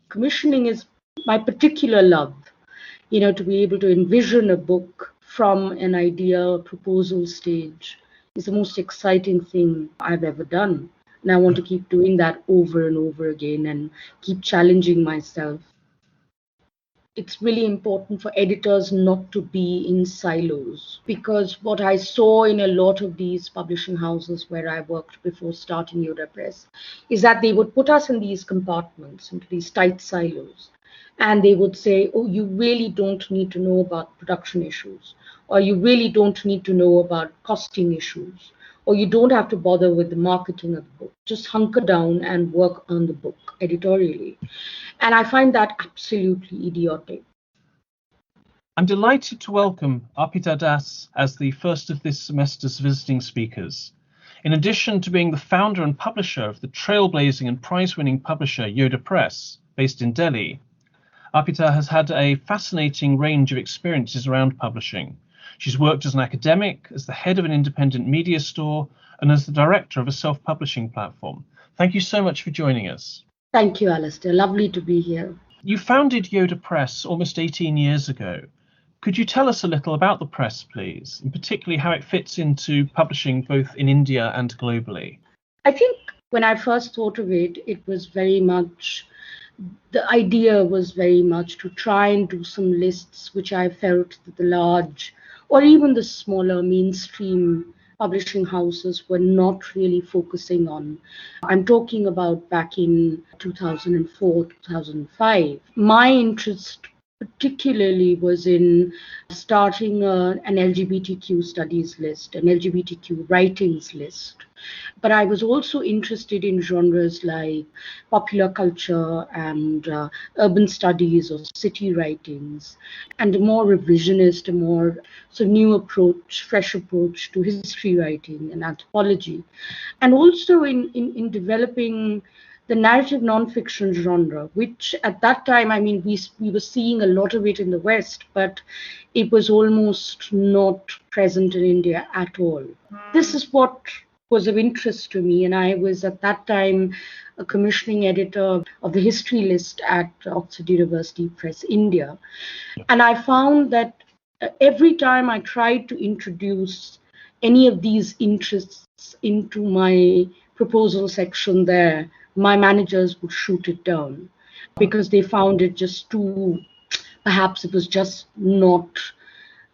Commissioning is my particular love, to be able to envision a book from an idea proposal stage is the most exciting thing I've ever done. And I want to keep doing that over and over again and keep challenging myself. It's really important for editors not to be in silos, because what I saw in a lot of these publishing houses where I worked before starting Yoda Press is that they would put us in these compartments, into these tight silos. And they would say, oh, you really don't need to know about production issues, or you really don't need to know about costing issues, or you don't have to bother with the marketing of the book. Just hunker down and work on the book editorially. And I find that absolutely idiotic. I'm delighted to welcome Arpita Das as the first of this semester's visiting speakers. In addition to being the founder and publisher of the trailblazing and prize-winning publisher Yoda Press, based in Delhi, Arpita has had a fascinating range of experiences around publishing. She's worked as an academic, as the head of an independent media store, and as the director of a self-publishing platform. Thank you so much for joining us. Thank you, Alastair. Lovely to be here. You founded Yoda Press almost 18 years ago. Could you tell us a little about the press, please, and particularly how it fits into publishing both in India and globally? I think when I first thought of it, the idea was very much to try and do some lists which I felt that the large or even the smaller mainstream publishing houses were not really focusing on. I'm talking about back in 2004, 2005. My interest particularly was in starting an LGBTQ studies list, an LGBTQ writings list. But I was also interested in genres like popular culture and urban studies or city writings, and a more revisionist, a more new approach, fresh approach to history writing and anthropology. And also in developing the narrative nonfiction genre, which at that time, we were seeing a lot of it in the West, but it was almost not present in India at all. This is what was of interest to me, and I was at that time a commissioning editor of the history list at Oxford University Press, India. And I found that every time I tried to introduce any of these interests into my proposal section there, my managers would shoot it down because they found it just too, perhaps it was just not.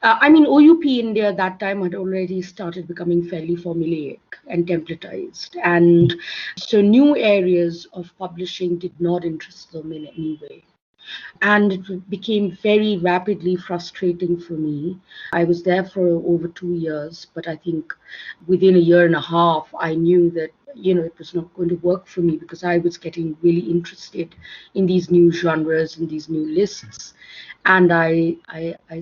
OUP India at that time had already started becoming fairly formulaic and templatized. And so new areas of publishing did not interest them in any way. And it became very rapidly frustrating for me. I was there for over 2 years, but I think within a year and a half, I knew that it was not going to work for me because I was getting really interested in these new genres and these new lists. And I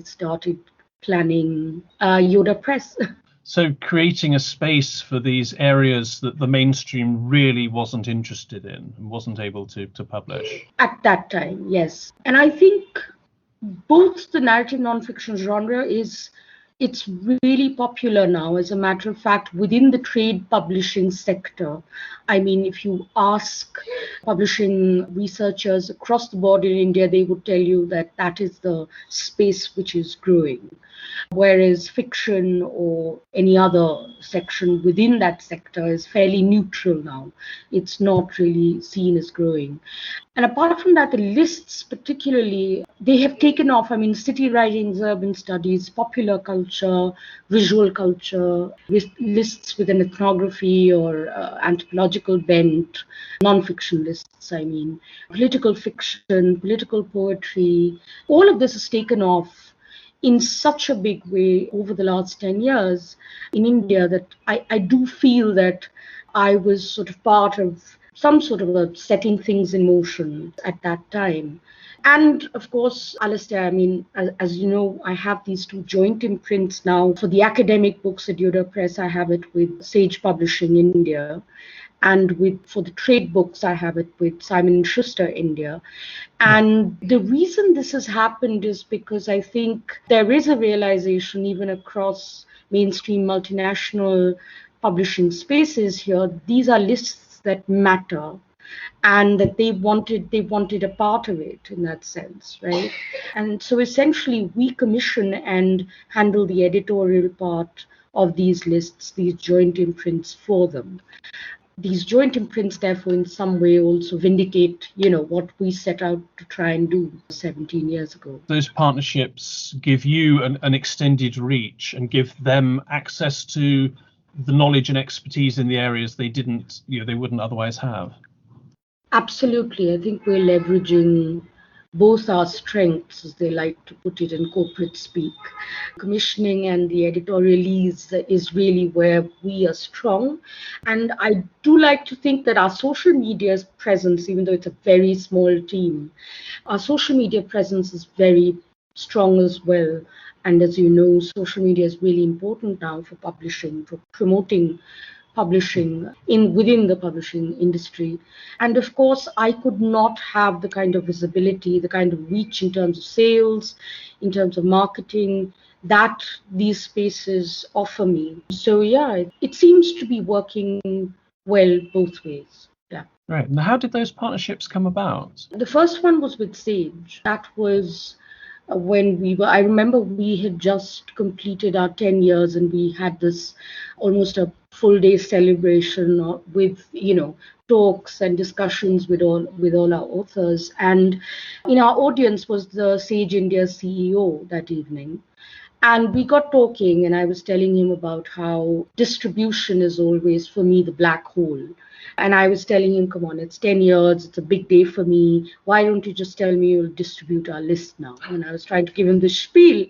started planning Yoda Press. So creating a space for these areas that the mainstream really wasn't interested in and wasn't able to publish. At that time, yes. And I think both the narrative nonfiction genre it's really popular now. As a matter of fact, within the trade publishing sector, if you ask publishing researchers across the board in India, they would tell you that is the space which is growing. Whereas fiction or any other section within that sector is fairly neutral now. It's not really seen as growing. And apart from that, the lists particularly, they have taken off. City writings, urban studies, popular culture, visual culture, lists with an ethnography or anthropological bent, non-fiction lists, political fiction, political poetry. All of this has taken off in such a big way over the last 10 years in India that I do feel that I was sort of part of some sort of a setting things in motion at that time. And of course, Alastair, as you know, I have these two joint imprints now. For the academic books at Yoda Press, I have it with Sage Publishing India. And for the trade books, I have it with Simon & Schuster India. And the reason this has happened is because I think there is a realization even across mainstream multinational publishing spaces here. These are lists that matter. and that they wanted a part of it in that sense, right? And so essentially we commission and handle the editorial part of these lists, these joint imprints for them. These joint imprints, therefore, in some way also vindicate, what we set out to try and do 17 years ago. Those partnerships give you an extended reach and give them access to the knowledge and expertise in the areas they wouldn't otherwise have. Absolutely. I think we're leveraging both our strengths, as they like to put it in corporate speak. Commissioning and the editorial leads is really where we are strong. And I do like to think that our social media presence, even though it's a very small team, our social media presence is very strong as well. And as you know, social media is really important now for publishing, for promoting publishing within the publishing industry. And of course, I could not have the kind of visibility, the kind of reach in terms of sales, in terms of marketing, that these spaces offer me. So yeah, it seems to be working well both ways. Yeah. Right. Now, how did those partnerships come about? The first one was with Sage. That was I remember we had just completed our 10 years and we had this almost a full day celebration with, talks and discussions with all our authors. And in our audience was the Sage India CEO that evening. And we got talking, and I was telling him about how distribution is always, for me, the black hole. And I was telling him, come on, it's 10 years, it's a big day for me. Why don't you just tell me you'll distribute our list now? And I was trying to give him the spiel.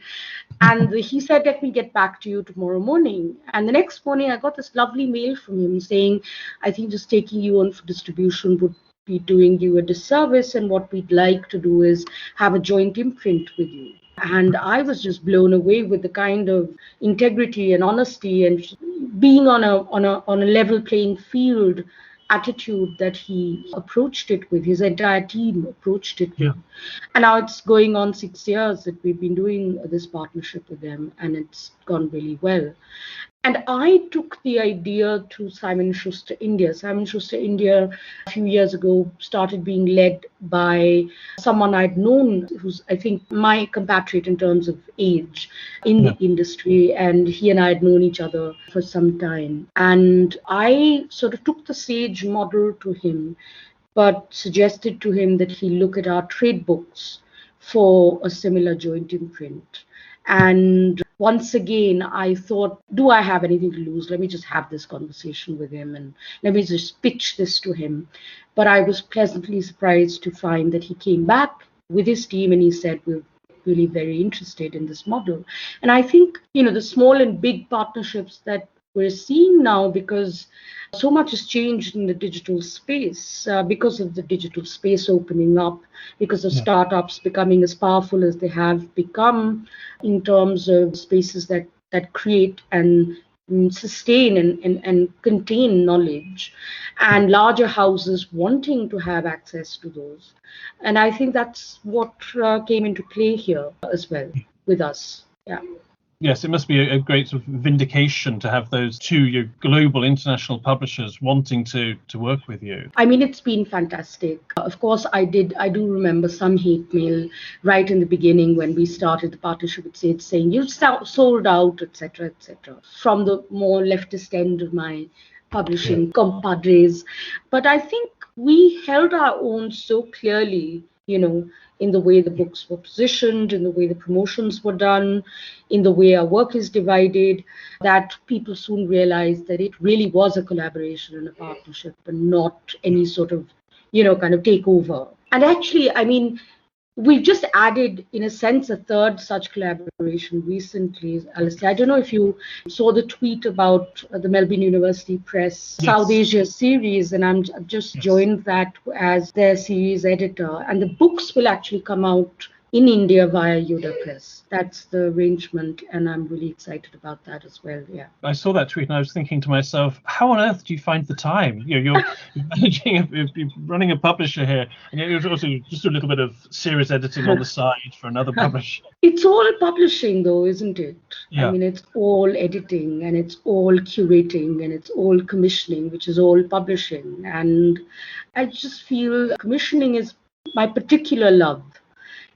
And he said, let me get back to you tomorrow morning. And the next morning, I got this lovely mail from him saying, I think just taking you on for distribution would be doing you a disservice. And what we'd like to do is have a joint imprint with you. And I was just blown away with the kind of integrity and honesty and being on a level playing field attitude that he approached it with. His entire team approached it with. Yeah. And now it's going on 6 years that we've been doing this partnership with them, and it's gone really well. And I took the idea to Simon & Schuster India. Simon & Schuster India, a few years ago, started being led by someone I'd known, who's, I think, my compatriot in terms of age in the industry. And he and I had known each other for some time. And I sort of took the Sage model to him, but suggested to him that he look at our trade books for a similar joint imprint. And once again, I thought, do I have anything to lose? Let me just have this conversation with him and let me just pitch this to him. But I was pleasantly surprised to find that he came back with his team and he said, we're really very interested in this model. And I think, the small and big partnerships that we're seeing now, because so much has changed in the digital space, because of the digital space opening up, because of startups becoming as powerful as they have become in terms of spaces that create and sustain and contain knowledge, and larger houses wanting to have access to those. And I think that's what came into play here as well with us. Yeah. Yes, it must be a great sort of vindication to have those two your global international publishers wanting to work with you. I mean, it's been fantastic. Of course, I do remember some hate mail right in the beginning when we started the partnership with Sage saying, you've sold out, etc., from the more leftist end of my publishing compadres. But I think we held our own so clearly, in the way the books were positioned, in the way the promotions were done, in the way our work is divided, that people soon realized that it really was a collaboration and a partnership and not any sort of, kind of takeover. And actually, I mean, we've just added, in a sense, a third such collaboration recently. Alastair, I don't know if you saw the tweet about the Melbourne University Press South Asia series, and I've just joined that as their series editor. And the books will actually come out in India via Yoda Press. That's the arrangement, and I'm really excited about that as well. Yeah. I saw that tweet and I was thinking to myself, how on earth do you find the time? You're managing, you're running a publisher here, and yet you're also just do a little bit of series editing on the side for another publisher. It's all publishing, though, isn't it? Yeah. I mean, it's all editing, and it's all curating, and it's all commissioning, which is all publishing. And I just feel commissioning is my particular love.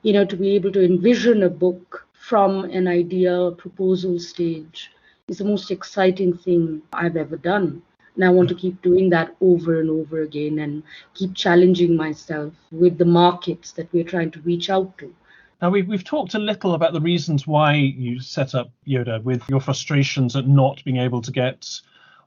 To be able to envision a book from an idea proposal stage is the most exciting thing I've ever done. And I want to keep doing that over and over again and keep challenging myself with the markets that we're trying to reach out to. Now, we've talked a little about the reasons why you set up Yoda, with your frustrations at not being able to get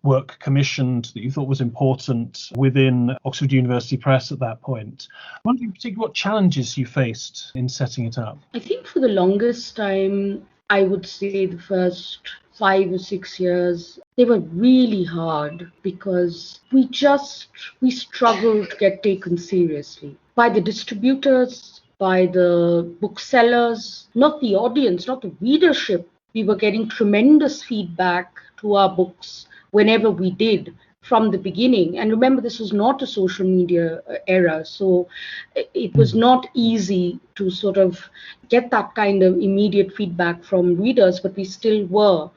work commissioned that you thought was important within Oxford University Press at that point. I wonder in particular what challenges you faced in setting it up. I think for the longest time, I would say the first 5 or 6 years, they were really hard because we struggled to get taken seriously by the distributors, by the booksellers, not the audience, not the readership. We were getting tremendous feedback to our books whenever we did from the beginning. And remember, this was not a social media era, so it was not easy to sort of get that kind of immediate feedback from readers, but we still were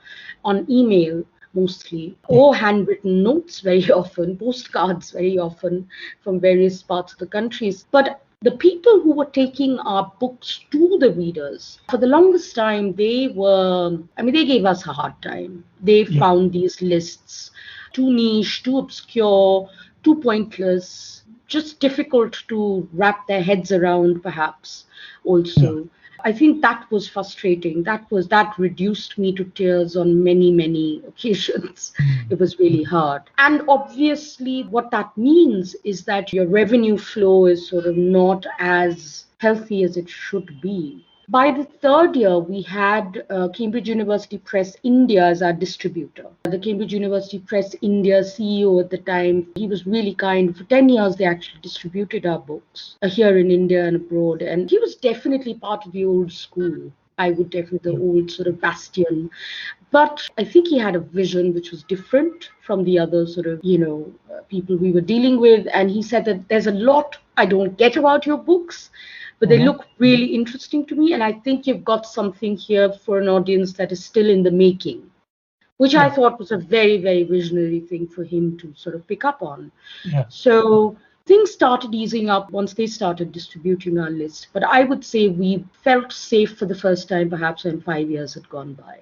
on email mostly, or handwritten notes very often, postcards very often from various parts of the countries. But the people who were taking our books to the readers, for the longest time, they gave us a hard time. They found these lists too niche, too obscure, too pointless, just difficult to wrap their heads around, perhaps, also. Yeah. I think that was frustrating. That reduced me to tears on many, many occasions. It was really hard. And obviously, what that means is that your revenue flow is sort of not as healthy as it should be. By the third year, we had Cambridge University Press India as our distributor. The Cambridge University Press India CEO at the time, he was really kind. For 10 years, they actually distributed our books here in India and abroad. And he was definitely part of the old school. I would definitely the old sort of bastion. But I think he had a vision which was different from the other sort of, people we were dealing with. And he said that there's a lot I don't get about your books, but they look really interesting to me. And I think you've got something here for an audience that is still in the making, which I thought was a very, very visionary thing for him to sort of pick up on. Yeah. So things started easing up once they started distributing our list. But I would say we felt safe for the first time, perhaps when 5 years had gone by.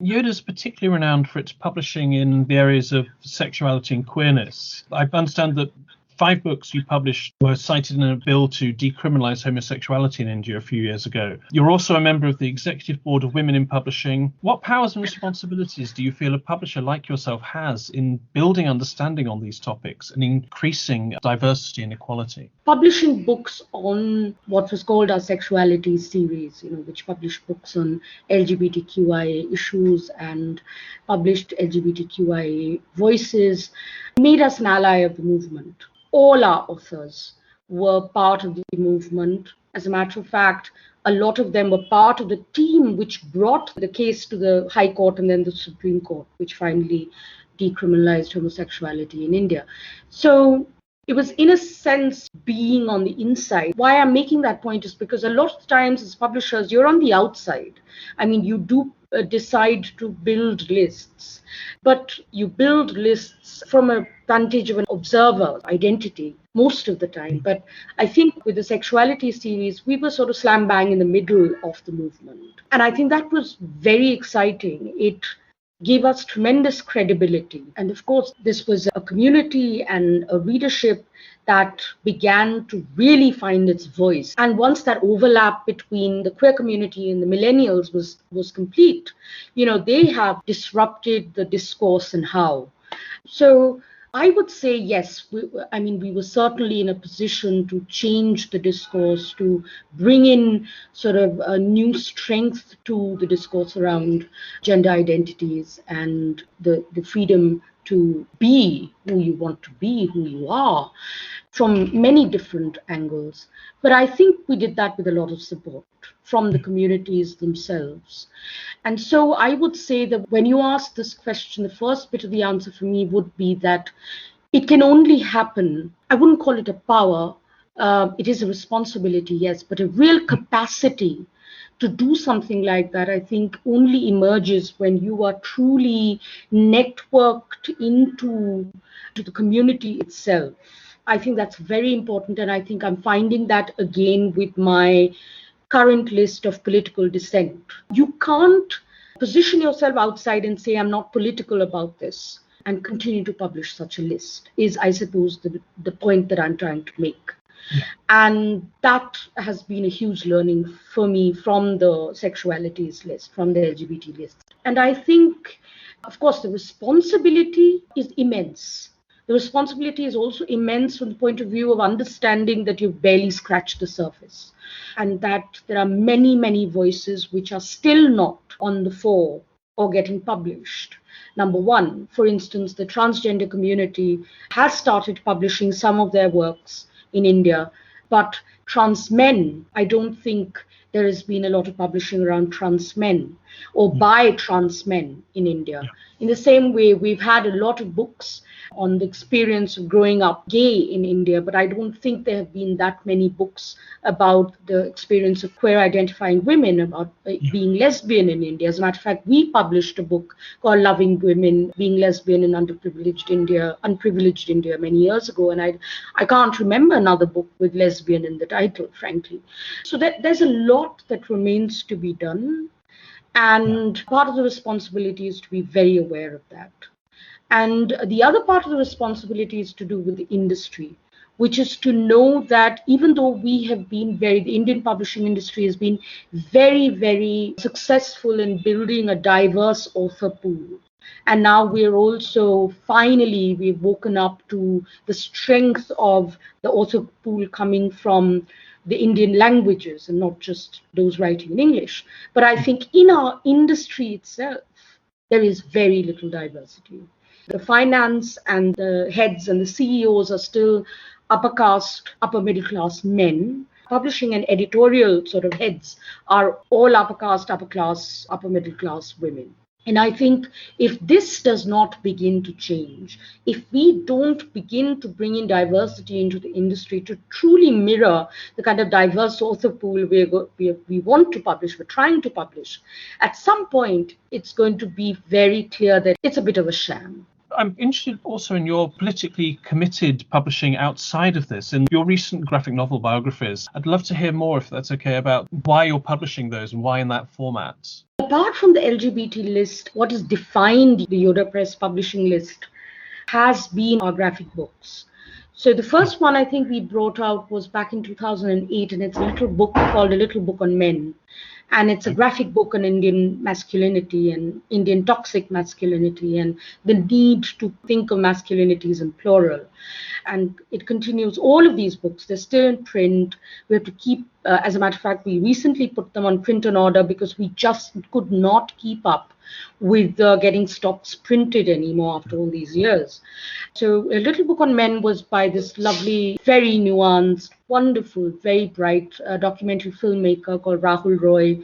Yoda's particularly renowned for its publishing in the areas of sexuality and queerness. I understand that 5 books you published were cited in a bill to decriminalise homosexuality in India a few years ago. You're also a member of the Executive Board of Women in Publishing. What powers and responsibilities do you feel a publisher like yourself has in building understanding on these topics and increasing diversity and equality? Publishing books on what was called our sexuality series, which published books on LGBTQIA issues and published LGBTQIA voices, made us an ally of the movement. All our authors were part of the movement. As a matter of fact, a lot of them were part of the team which brought the case to the High Court and then the Supreme Court, which finally decriminalized homosexuality in India. So it was, in a sense, being on the inside. Why I'm making that point is because a lot of times as publishers, you're on the outside. I mean, you do decide to build lists, but you build lists from a vantage of an observer identity most of the time. But I think with the sexuality series, we were sort of slam bang in the middle of the movement. And I think that was very exciting. It gave us tremendous credibility. And of course, this was a community and a readership that began to really find its voice. And once that overlap between the queer community and the millennials was complete, they have disrupted the discourse and how. So I would say, yes, we were certainly in a position to change the discourse, to bring in sort of a new strength to the discourse around gender identities and the freedom to be who you want to be, who you are, from many different angles. But I think we did that with a lot of support. from the communities themselves. And so I would say that when you ask this question, the first bit of the answer for me would be that it can only happen. I wouldn't call it a power. It is a responsibility, yes, but a real capacity to do something like that, I think, only emerges when you are truly networked into to the community itself. I think that's very important, and I think I'm finding that again with my current list of political dissent. You can't position yourself outside and say, I'm not political about this, and continue to publish such a list, is, I suppose, the point that I'm trying to make. Yeah. And that has been a huge learning for me from the sexualities list, from the LGBT list. And I think, of course, the responsibility is immense. The responsibility is also immense from the point of view of understanding that you've barely scratched the surface and that there are many, many voices which are still not on the fore or getting published. Number one, for instance, the transgender community has started publishing some of their works in India, but trans men, I don't think there has been a lot of publishing around trans men or by trans men in India. Yeah. In the same way, we've had a lot of books on the experience of growing up gay in India, but I don't think there have been that many books about the experience of queer identifying women, about being lesbian in India. As a matter of fact, we published a book called Loving Women, Being Lesbian in Unprivileged India many years ago, and I can't remember another book with lesbian in the title, frankly. So there's a lot that remains to be done, and part of the responsibility is to be very aware of that. And the other part of the responsibility is to do with the industry, which is to know that even though the Indian publishing industry has been very, very successful in building a diverse author pool. And now we've woken up to the strength of the author pool coming from the Indian languages and not just those writing in English. But I think in our industry itself, there is very little diversity. The finance and the heads and the CEOs are still upper caste, upper middle class men. Publishing and editorial sort of heads are all upper caste, upper class, upper middle class women. And I think if this does not begin to change, if we don't begin to bring in diversity into the industry to truly mirror the kind of diverse author pool we want to publish, we're trying to publish, at some point it's going to be very clear that it's a bit of a sham. I'm interested also in your politically committed publishing outside of this, in your recent graphic novel biographies. I'd love to hear more, if that's okay, about why you're publishing those and why in that format. Apart from the LGBT list, what has defined the Yoda Press publishing list has been our graphic books. So the first one I think we brought out was back in 2008, and it's a little book called A Little Book on Men. And it's a graphic book on Indian masculinity and Indian toxic masculinity and the need to think of masculinities in plural. And it continues, all of these books, they're still in print. We have to keep, as a matter of fact, we recently put them on print and order because we just could not keep up with getting stocks printed anymore after all these years. So A Little Book on Men was by this lovely, very nuanced, wonderful, very bright documentary filmmaker called Rahul Roy,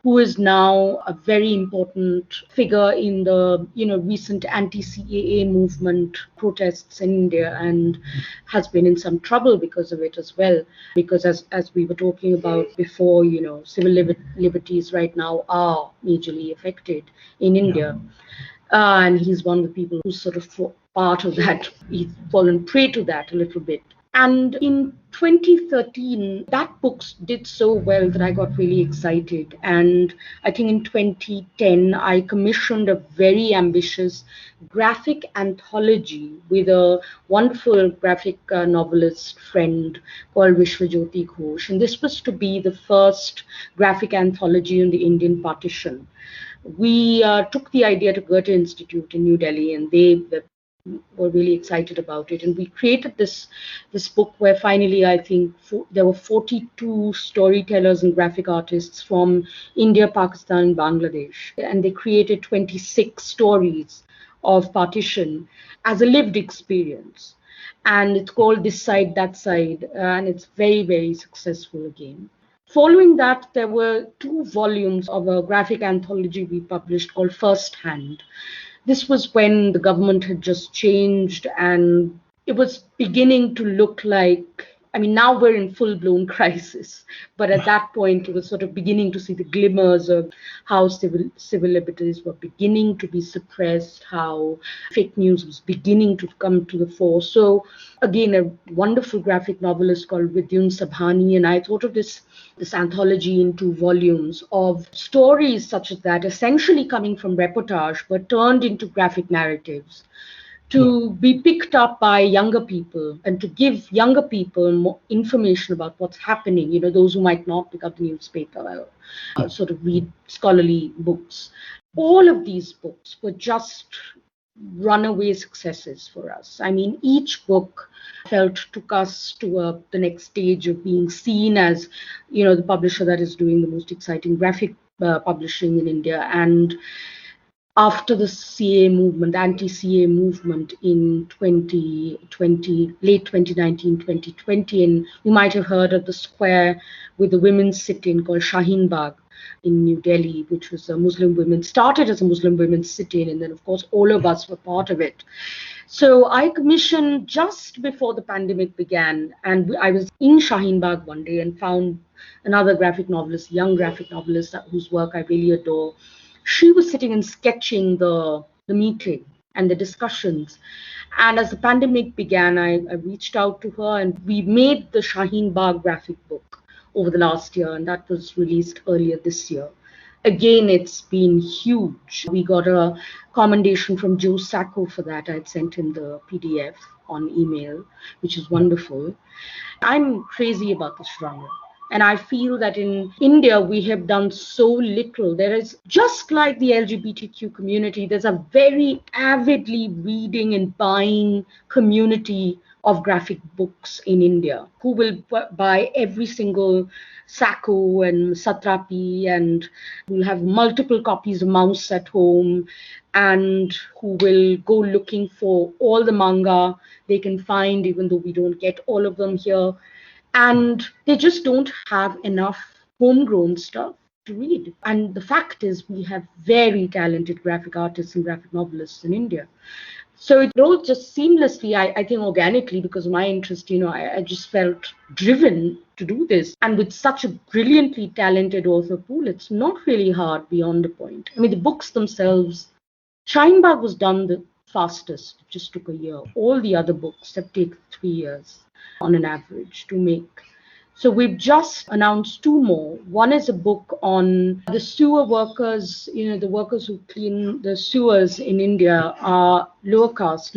who is now a very important figure in the recent anti-CAA movement protests in India, and has been in some trouble because of it as well. Because as we were talking about before, civil liberties right now are majorly affected in India. And he's one of the people who's sort of part of that. He's fallen prey to that a little bit. And in 2013, that book did so well that I got really excited. And I think in 2010, I commissioned a very ambitious graphic anthology with a wonderful graphic novelist friend called Vishwajyoti Ghosh. And this was to be the first graphic anthology on the Indian partition. We took the idea to Goethe Institute in New Delhi, and they were really excited about it. And we created this book where finally, I think there were 42 storytellers and graphic artists from India, Pakistan, and Bangladesh. And they created 26 stories of partition as a lived experience. And it's called This Side, That Side. And it's very, very successful again. Following that, there were 2 volumes of a graphic anthology we published called First Hand. This was when the government had just changed and it was beginning to look like, I mean, now we're in full-blown crisis, but at that point, it was sort of beginning to see the glimmers of how civil liberties were beginning to be suppressed, how fake news was beginning to come to the fore. So, again, a wonderful graphic novelist called Vidyun Sabhani and I thought of this anthology in 2 volumes of stories such as that, essentially coming from reportage, but turned into graphic narratives, to be picked up by younger people and to give younger people more information about what's happening, those who might not pick up the newspaper or sort of read scholarly books. All of these books were just runaway successes for us. I mean, each book took us to the next stage of being seen as, the publisher that is doing the most exciting graphic publishing in India. And after the CA movement, anti-CA movement in 2020, late 2019, 2020, and you might have heard of the square with the women's sit-in called Shaheen Bagh in New Delhi, which was started as a Muslim women's sit-in, and then of course all of us were part of it. So I commissioned just before the pandemic began, and I was in Shaheen Bagh one day and found another graphic novelist, young graphic novelist whose work I really adore. She was sitting and sketching the meeting and the discussions. And as the pandemic began, I reached out to her and we made the Shaheen Bagh graphic book over the last year, and that was released earlier this year. Again, it's been huge. We got a commendation from Joe Sacco for that. I'd sent him the PDF on email, which is wonderful. I'm crazy about this genre. And I feel that in India, we have done so little. There is, just like the LGBTQ community, there's a very avidly reading and buying community of graphic books in India who will buy every single Sacco and Satrapi and will have multiple copies of Mouse at home and who will go looking for all the manga they can find, even though we don't get all of them here. And they just don't have enough homegrown stuff to read. And the fact is, we have very talented graphic artists and graphic novelists in India. So it rolled just seamlessly, I think organically, because of my interest, I just felt driven to do this. And with such a brilliantly talented author pool, it's not really hard beyond a point. I mean, the books themselves, Shaheen Bagh was done the fastest. It just took a year. All the other books have taken 3 years on an average to make. So we've just announced 2 more. One is a book on the sewer workers, the workers who clean the sewers in India are lowered caste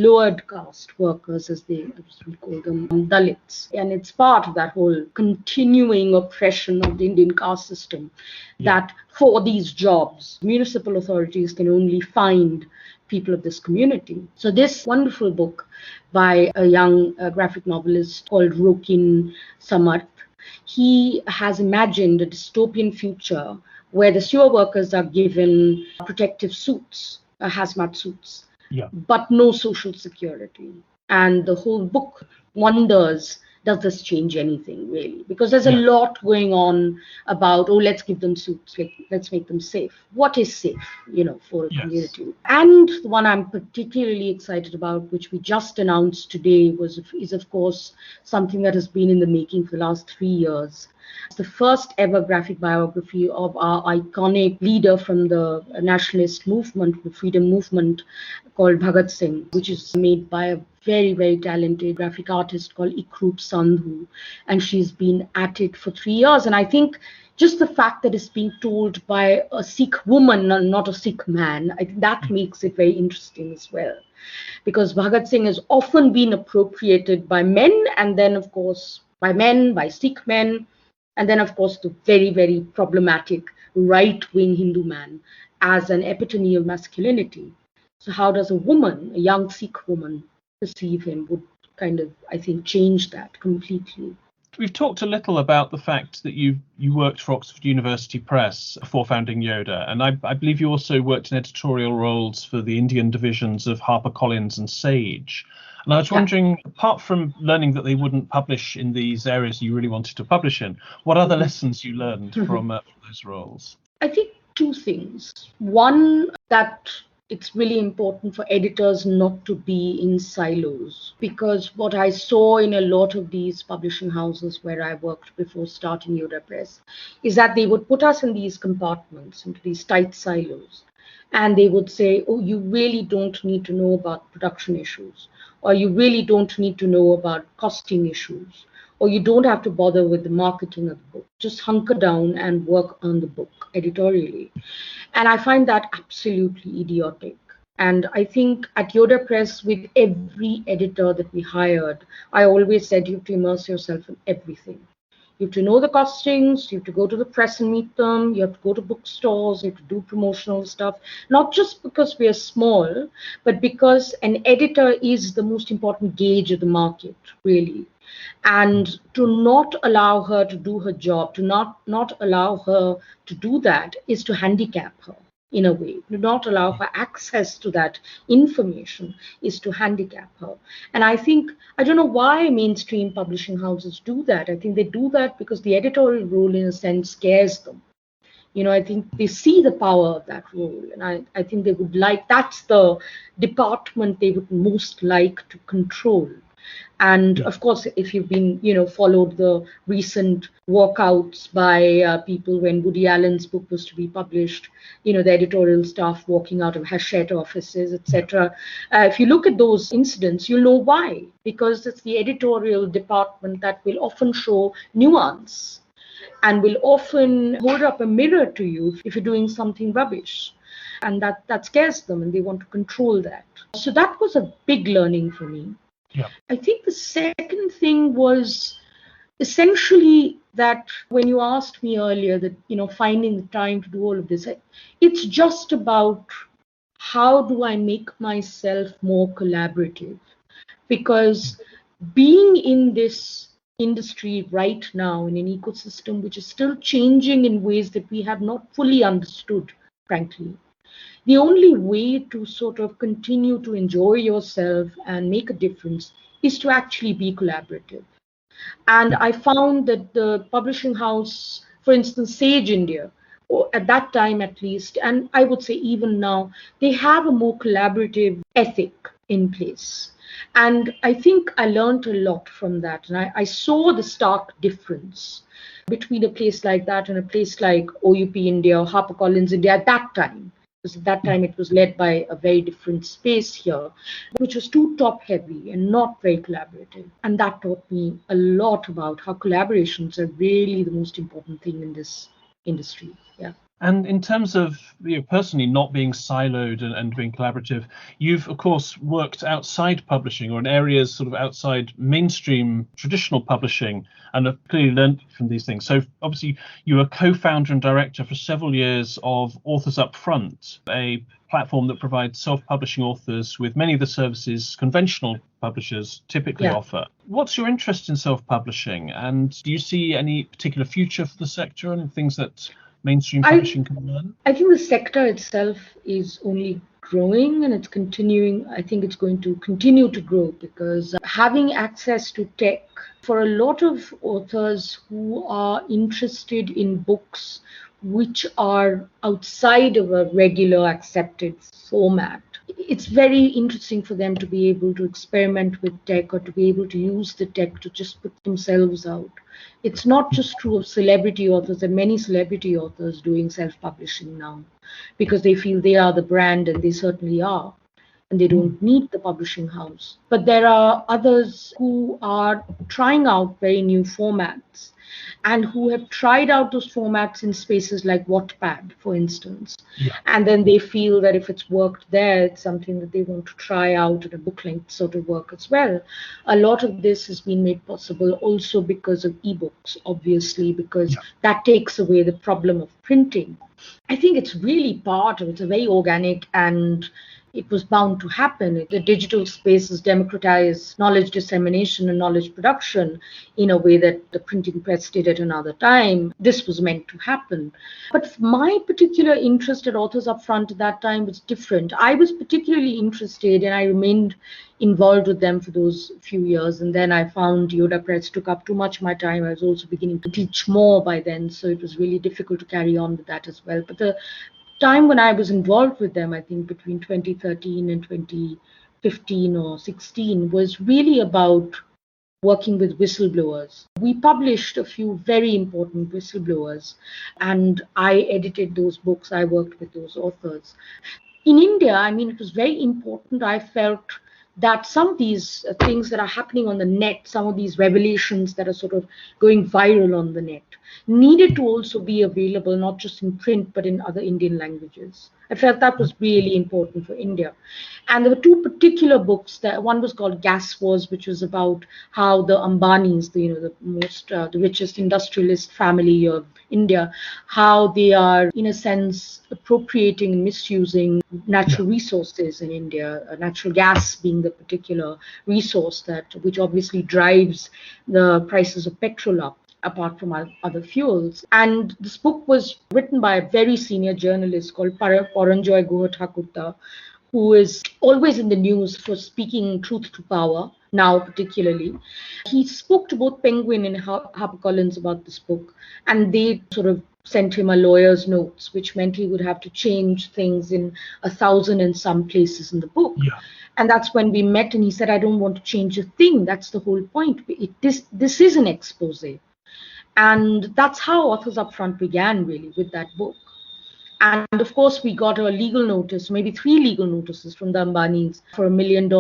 workers, as we call them, Dalits. And it's part of that whole continuing oppression of the Indian caste system, that for these jobs, municipal authorities can only find people of this community. So this wonderful book by a young graphic novelist called Rokin Samarth, he has imagined a dystopian future where the sewer workers are given protective suits, hazmat suits, but no social security. And the whole book wonders, does this change anything really? Because there's a lot going on about, let's give them suits, let's make them safe. What is safe, for a community? And the one I'm particularly excited about, which we just announced today, is of course something that has been in the making for the last 3 years. It's the first ever graphic biography of our iconic leader from the nationalist movement, the freedom movement, called Bhagat Singh, which is made by a very, very talented graphic artist called Ikroop Sandhu. And she's been at it for 3 years. And I think just the fact that it's being told by a Sikh woman and not a Sikh man, that makes it very interesting as well. Because Bhagat Singh has often been appropriated by men, and then, of course, by men, by Sikh men, and then, of course, the very, very problematic right-wing Hindu man as an epitome of masculinity. So how does a woman, a young Sikh woman, perceive him would kind of, I think, change that completely. We've talked a little about the fact that you worked for Oxford University Press before founding Yoda, and I believe you also worked in editorial roles for the Indian divisions of HarperCollins and Sage. And I was Yeah. wondering, apart from learning that they wouldn't publish in these areas you really wanted to publish in, what other lessons you learned from those roles? I think two things. One, that it's really important for editors not to be in silos, because what I saw in a lot of these publishing houses where I worked before starting Yoda Press is that they would put us in these compartments, into these tight silos. And they would say, oh, you really don't need to know about production issues, or you really don't need to know about costing issues, or you don't have to bother with the marketing of the book. Just hunker down and work on the book editorially. And I find that absolutely idiotic. And I think at Yoda Press, with every editor that we hired, I always said you have to immerse yourself in everything. You have to know the costings, you have to go to the press and meet them, you have to go to bookstores, you have to do promotional stuff, not just because we are small, but because an editor is the most important gauge of the market, really. And to not allow her to do her job, to not allow her to do that is to handicap her in a way. To not allow her access to that information is to handicap her. And I think, I don't know why mainstream publishing houses do that. I think they do that because the editorial role, in a sense, scares them. I think they see the power of that role. And I think they would like, that's the department they would most like to control. And of course, if you've been, followed the recent walkouts by people when Woody Allen's book was to be published, the editorial staff walking out of Hachette offices, etc. If you look at those incidents, you'll know why. Because it's the editorial department that will often show nuance and will often hold up a mirror to you if you're doing something rubbish. And that scares them, and they want to control that. So that was a big learning for me. Yeah. I think the second thing was essentially that when you asked me earlier that, finding the time to do all of this, it's just about how do I make myself more collaborative? Because being in this industry right now in an ecosystem which is still changing in ways that we have not fully understood, frankly, the only way to sort of continue to enjoy yourself and make a difference is to actually be collaborative. And I found that the publishing house, for instance, Sage India, or at that time at least, and I would say even now, they have a more collaborative ethic in place. And I think I learned a lot from that. And I saw the stark difference between a place like that and a place like OUP India or HarperCollins India at that time. Because at that time it was led by a very different space here, which was too top heavy and not very collaborative. And that taught me a lot about how collaborations are really the most important thing in this industry. Yeah. And in terms of personally not being siloed and being collaborative, you've, of course, worked outside publishing or in areas sort of outside mainstream traditional publishing and have clearly learned from these things. So obviously you were co-founder and director for several years of Authors Up Front, a platform that provides self-publishing authors with many of the services conventional publishers typically offer. What's your interest in self-publishing, and do you see any particular future for the sector and things that mainstream publishing can learn? I think the sector itself is only growing, and it's continuing. I think it's going to continue to grow because having access to tech for a lot of authors who are interested in books which are outside of a regular accepted format, it's very interesting for them to be able to experiment with tech or to be able to use the tech to just put themselves out. It's not just true of celebrity authors. There are many celebrity authors doing self-publishing now because they feel they are the brand, and they certainly are, and they don't need the publishing house. But there are others who are trying out very new formats and who have tried out those formats in spaces like Wattpad, for instance. And then they feel that if it's worked there, it's something that they want to try out at a book length sort of work as well. A lot of this has been made possible also because of ebooks, obviously, because that takes away the problem of printing. I think it's really it's a very organic and it was bound to happen. The digital space has democratized knowledge dissemination and knowledge production in a way that the printing press did at another time. This was meant to happen. But my particular interest at Authors Upfront at that time was different. I was particularly interested, and I remained involved with them for those few years. And then I found Yoda Press took up too much of my time. I was also beginning to teach more by then, so it was really difficult to carry on with that as well. But the time when I was involved with them, I think between 2013 and 2015 or 16, was really about working with whistleblowers. We published a few very important whistleblowers, and I edited those books. I worked with those authors. In India, I mean, it was very important. I felt that some of these things that are happening on the net, some of these revelations that are sort of going viral on the net, needed to also be available not just in print but in other Indian languages. I felt that was really important for India. And there were two particular books. That one was called Gas Wars, which was about how the Ambanis, the richest industrialist family of India, how they are in a sense appropriating and misusing natural resources in India. Natural gas being the particular resource which obviously drives the prices of petrol up, apart from other fuels. And this book was written by a very senior journalist called Paranjoy Guha, who is always in the news for speaking truth to power, now particularly. He spoke to both Penguin and HarperCollins about this book, and they sort of sent him a lawyer's notes, which meant he would have to change things in 1,000 and some places in the book. Yeah. And that's when we met, and he said, I don't want to change a thing. That's the whole point. This is an expose. And that's how Authors Upfront began, really, with that book. And of course, we got a legal notice, maybe 3 legal notices from the Ambanis for $1 million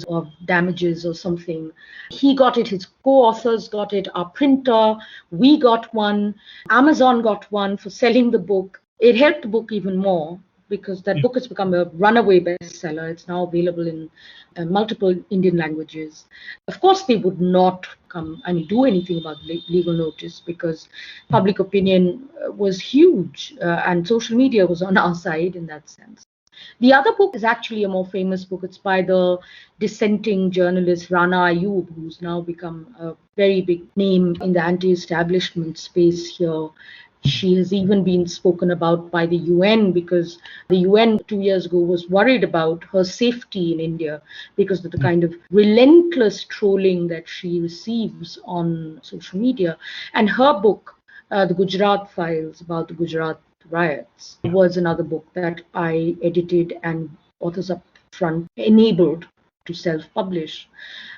of damages or something. He got it, his co-authors got it, our printer, we got one, Amazon got one for selling the book. It helped the book even more because that book has become a runaway bestseller. It's now available in multiple Indian languages. Of course, they would not do anything about the legal notice because public opinion was huge and social media was on our side in that sense. The other book is actually a more famous book. It's by the dissenting journalist Rana Ayub, who's now become a very big name in the anti-establishment space here. She has even been spoken about by the UN because the UN 2 years ago was worried about her safety in India because of the kind of relentless trolling that she receives on social media. And her book, The Gujarat Files, about the Gujarat riots, was another book that I edited and Authors Upfront enabled to self-publish.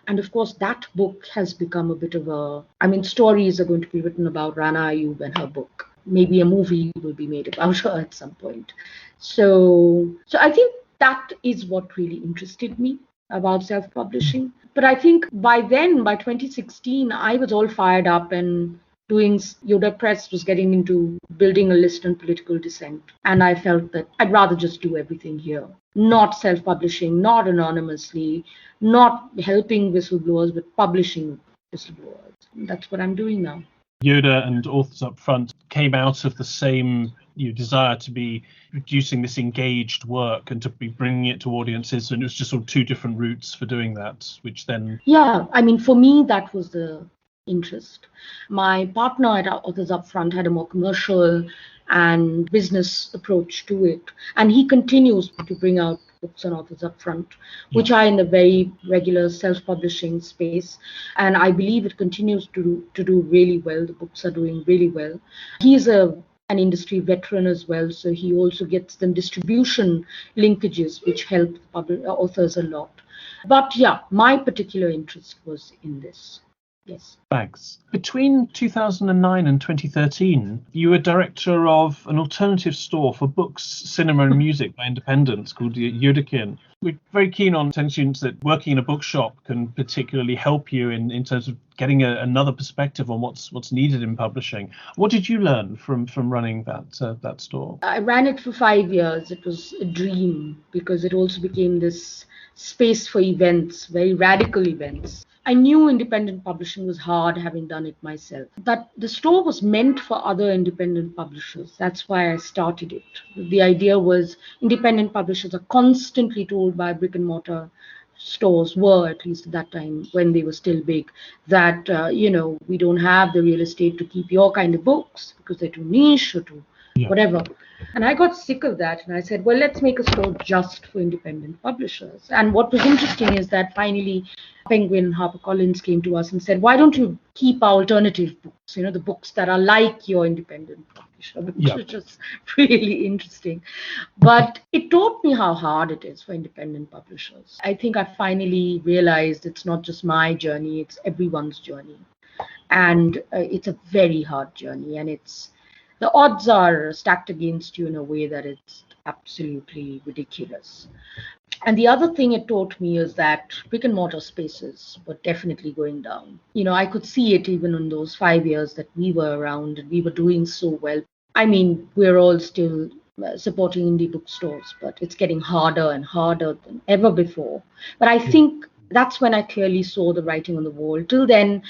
And of course, that book has become a bit of stories are going to be written about Rana Ayub and her book. Maybe a movie will be made about her at some point. So I think that is what really interested me about self-publishing. But I think by then, by 2016, I was all fired up and doing Yoda Press was getting into building a list on political dissent. And I felt that I'd rather just do everything here. Not self-publishing, not anonymously, not helping whistleblowers, but publishing whistleblowers. That's what I'm doing now. Yoda and Authors Upfront came out of the same desire to be producing this engaged work and to be bringing it to audiences, and it was just sort of 2 different routes for doing that, which then... Yeah, for me, that was the interest. My partner at Authors Upfront had a more commercial and business approach to it, and he continues to bring out books on Authors Upfront, which are in the very regular self-publishing space, and I believe it continues to do really well. The books are doing really well. He's an industry veteran as well, so he also gets them distribution linkages, which help authors a lot. But yeah, my particular interest was in this. Yes. Thanks. Between 2009 and 2013, you were director of an alternative store for books, cinema and music by independents called Yodakin. We're very keen on telling students that working in a bookshop can particularly help you in terms of getting another perspective on what's needed in publishing. What did you learn from running that store? I ran it for 5 years. It was a dream because it also became this space for events, very radical events. I knew independent publishing was hard, having done it myself. That the store was meant for other independent publishers. That's why I started it. The idea was independent publishers are constantly told by brick and mortar stores, were at least at that time when they were still big, that we don't have the real estate to keep your kind of books because they're too niche or too whatever. And I got sick of that, and I said, well, let's make a store just for independent publishers. And what was interesting is that finally Penguin HarperCollins came to us and said, why don't you keep our alternative books, the books that are like your independent publisher, which is just really interesting. But it taught me how hard it is for independent publishers. I think I finally realized it's not just my journey, it's everyone's journey. And it's a very hard journey, and the odds are stacked against you in a way that it's absolutely ridiculous. And the other thing it taught me is that brick and mortar spaces were definitely going down. I could see it even in those 5 years that we were around and we were doing so well. I mean, we're all still supporting indie bookstores, but it's getting harder and harder than ever before. But I think that's when I clearly saw the writing on the wall. Till then,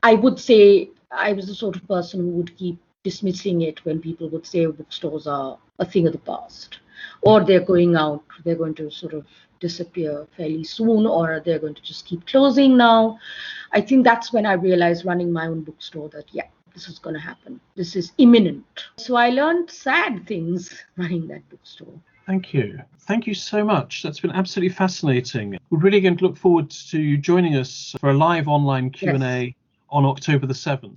I would say I was the sort of person who would keep dismissing it when people would say bookstores are a thing of the past, or they're going to sort of disappear fairly soon, or they're going to just keep closing now. I think that's when I realized, running my own bookstore, that this is going to happen. This is imminent. So I learned sad things running that bookstore. Thank you. Thank you so much. That's been absolutely fascinating. We're really going to look forward to you joining us for a live online Q&A on October the 7th.